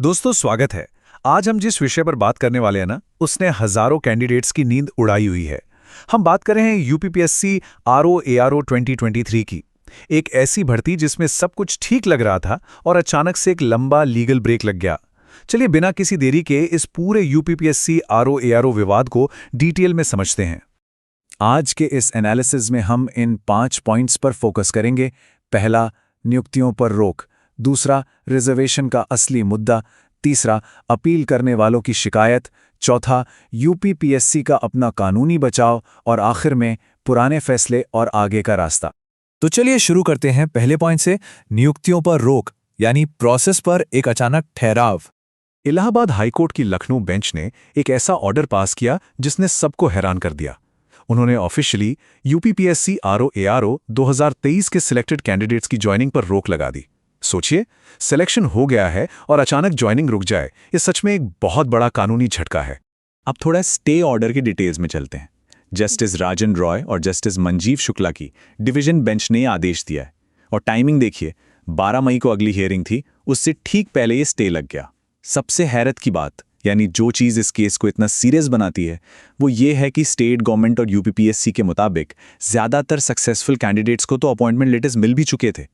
दोस्तों स्वागत है। आज हम जिस विषय पर बात करने वाले हैं ना, उसने हजारों कैंडिडेट्स की नींद उड़ाई हुई है। हम बात कर रहे हैं यूपीपीएससी आरओ 2023 की। एक ऐसी भर्ती जिसमें सब कुछ ठीक लग रहा था और अचानक से एक लंबा लीगल ब्रेक लग गया। चलिए बिना किसी देरी के इस पूरे यूपीपीएससी आरओ विवाद को डिटेल में समझते हैं। आज के इस एनालिसिस में हम इन 5 पॉइंट्स पर फोकस करेंगे। पहला, नियुक्तियों पर रोक। दूसरा, रिजर्वेशन का असली मुद्दा। तीसरा, अपील करने वालों की शिकायत। चौथा, यूपीपीएससी का अपना कानूनी बचाव। और आखिर में पुराने फैसले और आगे का रास्ता। तो चलिए शुरू करते हैं पहले पॉइंट से, नियुक्तियों पर रोक यानी प्रोसेस पर एक अचानक ठहराव। इलाहाबाद हाईकोर्ट की लखनऊ बेंच ने एक ऐसा ऑर्डर पास किया जिसने सबको हैरान कर दिया। उन्होंने ऑफिशियली यूपीपीएससी आरओ 2023 के सिलेक्टेड कैंडिडेट्स की ज्वाइनिंग पर रोक लगा दी। सोचिए, सिलेक्शन हो गया है और अचानक ज्वाइनिंग रुक जाए, ये सच में एक बहुत बड़ा कानूनी झटका है। अब थोड़ा स्टे ऑर्डर की डिटेल्स में चलते हैं। जस्टिस राजन रॉय और जस्टिस मंजीव शुक्ला की डिवीजन बेंच ने आदेश दिया है और टाइमिंग देखिए, 12 मई को अगली हियरिंग थी, उससे ठीक पहले ये स्टे लग गया। सबसे हैरत की बात, यानी जो चीज़ इस केस को इतना सीरियस बनाती है, वो ये है कि स्टेट गवर्नमेंट और यूपीपीएससी के मुताबिक ज़्यादातर सक्सेसफुल कैंडिडेट्स को तो अपॉइंटमेंट लेटर्स मिल भी चुके थे।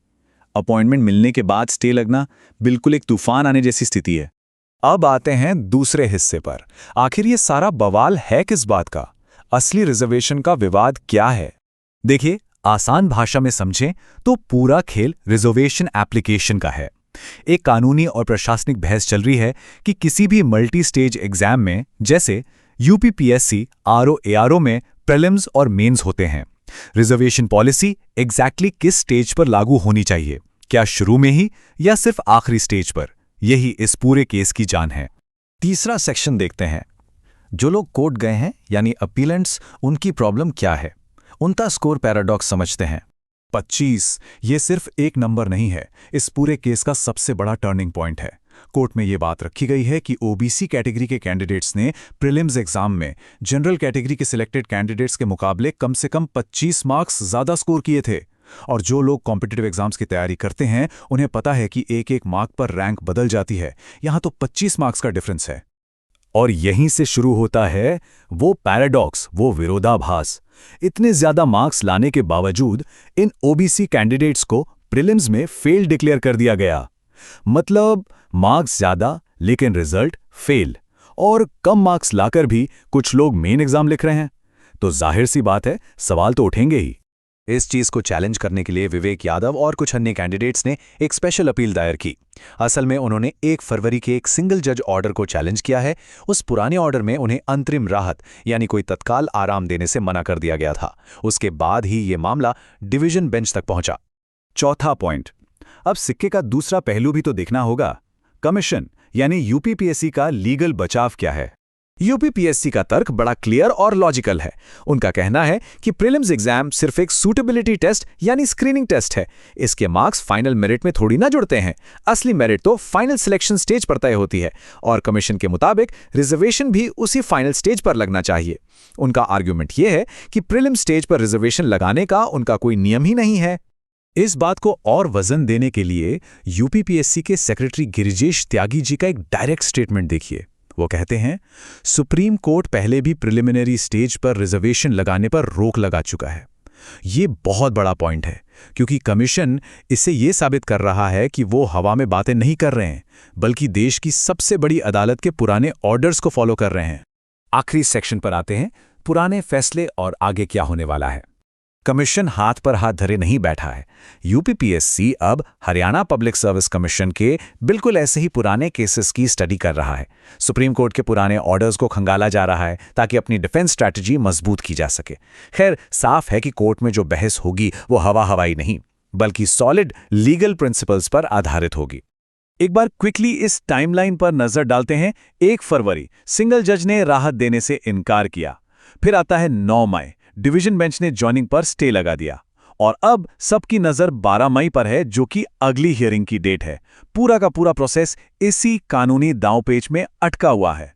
अपॉइंटमेंट मिलने के बाद स्टे लगना बिल्कुल एक तूफान आने जैसी स्थिति है। अब आते हैं दूसरे हिस्से पर। आखिर ये सारा बवाल है किस बात का? असली रिजर्वेशन का विवाद क्या है? देखिए, आसान भाषा में समझें तो पूरा खेल रिजर्वेशन एप्लीकेशन का है। एक कानूनी और प्रशासनिक बहस चल रही है कि किसी भी मल्टी स्टेज एग्जाम में, जैसे यूपीपीएससी आरओ में प्रीलिम्स और मेंस होते हैं, रिजर्वेशन पॉलिसी एग्जैक्टली किस स्टेज पर लागू होनी चाहिए? क्या शुरू में ही या सिर्फ आखिरी स्टेज पर? यही इस पूरे केस की जान है। तीसरा सेक्शन देखते हैं। जो लोग कोर्ट गए हैं यानी अपीलेंट्स, उनकी प्रॉब्लम क्या है? उनका स्कोर पैराडॉक्स समझते हैं। 25 ये सिर्फ एक नंबर नहीं है, इस पूरे केस का सबसे बड़ा टर्निंग पॉइंट है। कोर्ट में यह बात रखी गई है कि ओबीसी कैटेगरी के कैंडिडेट्स ने प्रीलिम्स एग्जाम में जनरल कैटेगरी के सिलेक्टेड कैंडिडेट्स के मुकाबले कम से कम 25 मार्क्स ज्यादा स्कोर किए थे। और जो लोग कॉम्पिटिटिव एग्जाम्स की तैयारी करते हैं, उन्हें पता है कि एक एक मार्क पर रैंक बदल जाती है। यहां तो 25 मार्क्स का डिफरेंस है। और यहीं से शुरू होता है वो पैराडॉक्स, वो विरोधाभास। इतने ज्यादा मार्क्स लाने के बावजूद इन ओबीसी कैंडिडेट्स को प्रीलिम्स में फेल डिक्लेयर कर दिया गया। मतलब मार्क्स ज्यादा लेकिन रिजल्ट फेल, और कम मार्क्स लाकर भी कुछ लोग मेन एग्जाम लिख रहे हैं। तो जाहिर सी बात है, सवाल तो उठेंगे ही। इस चीज को चैलेंज करने के लिए विवेक यादव और कुछ अन्य कैंडिडेट्स ने एक स्पेशल अपील दायर की। असल में उन्होंने 1 फरवरी के एक सिंगल जज ऑर्डर को चैलेंज किया है। उस पुराने ऑर्डर में उन्हें अंतरिम राहत यानी कोई तत्काल आराम देने से मना कर दिया गया था। उसके बाद ही ये मामला डिवीजन बेंच तक पहुंचा। चौथा पॉइंट, अब सिक्के का दूसरा पहलू भी तो देखना होगा। कमीशन यानी यूपीपीएससी का लीगल बचाव क्या है? यूपीपीएससी का तर्क बड़ा क्लियर और लॉजिकल है। उनका कहना है कि प्रीलिम्स एग्जाम सिर्फ एक सूटेबिलिटी टेस्ट यानी स्क्रीनिंग टेस्ट है। इसके मार्क्स फाइनल मेरिट में थोड़ी ना जुड़ते हैं। असली मेरिट तो फाइनल सिलेक्शन स्टेज पर तय होती है, और कमीशन के मुताबिक रिजर्वेशन भी उसी फाइनल स्टेज पर लगना चाहिए। उनका आर्ग्यूमेंट यह है कि प्रीलिम स्टेज पर रिजर्वेशन लगाने का उनका कोई नियम ही नहीं है। इस बात को और वजन देने के लिए यूपीपीएससी के सेक्रेटरी गिरिजेश त्यागी जी का एक डायरेक्ट स्टेटमेंट देखिए। वो कहते हैं, सुप्रीम कोर्ट पहले भी प्रिलिमिनरी स्टेज पर रिजर्वेशन लगाने पर रोक लगा चुका है। ये बहुत बड़ा पॉइंट है, क्योंकि कमीशन इससे ये साबित कर रहा है कि वो हवा में बातें नहीं कर रहे हैं, बल्कि देश की सबसे बड़ी अदालत के पुराने ऑर्डर्स को फॉलो कर रहे हैं। आखिरी सेक्शन पर आते हैं, पुराने फैसले और आगे क्या होने वाला है। कमीशन हाथ पर हाथ धरे नहीं बैठा है। यूपीपीएससी अब हरियाणा पब्लिक सर्विस कमीशन के बिल्कुल ऐसे ही पुराने केसेस की स्टडी कर रहा है। सुप्रीम कोर्ट के पुराने ऑर्डर्स को खंगाला जा रहा है ताकि अपनी डिफेंस स्ट्रैटेजी मजबूत की जा सके। खैर, साफ है कि कोर्ट में जो बहस होगी वो हवा हवाई नहीं, बल्कि सॉलिड लीगल प्रिंसिपल्स पर आधारित होगी। एक बार क्विकली इस टाइमलाइन पर नजर डालते हैं। 1 फरवरी सिंगल जज ने राहत देने से इनकार किया। फिर आता है 9 मई, डिवीजन बेंच ने जॉइनिंग पर स्टे लगा दिया। और अब सबकी नजर 12 मई पर है, जो कि अगली हियरिंग की डेट है। पूरा का पूरा प्रोसेस इसी कानूनी दांवपेच में अटका हुआ है।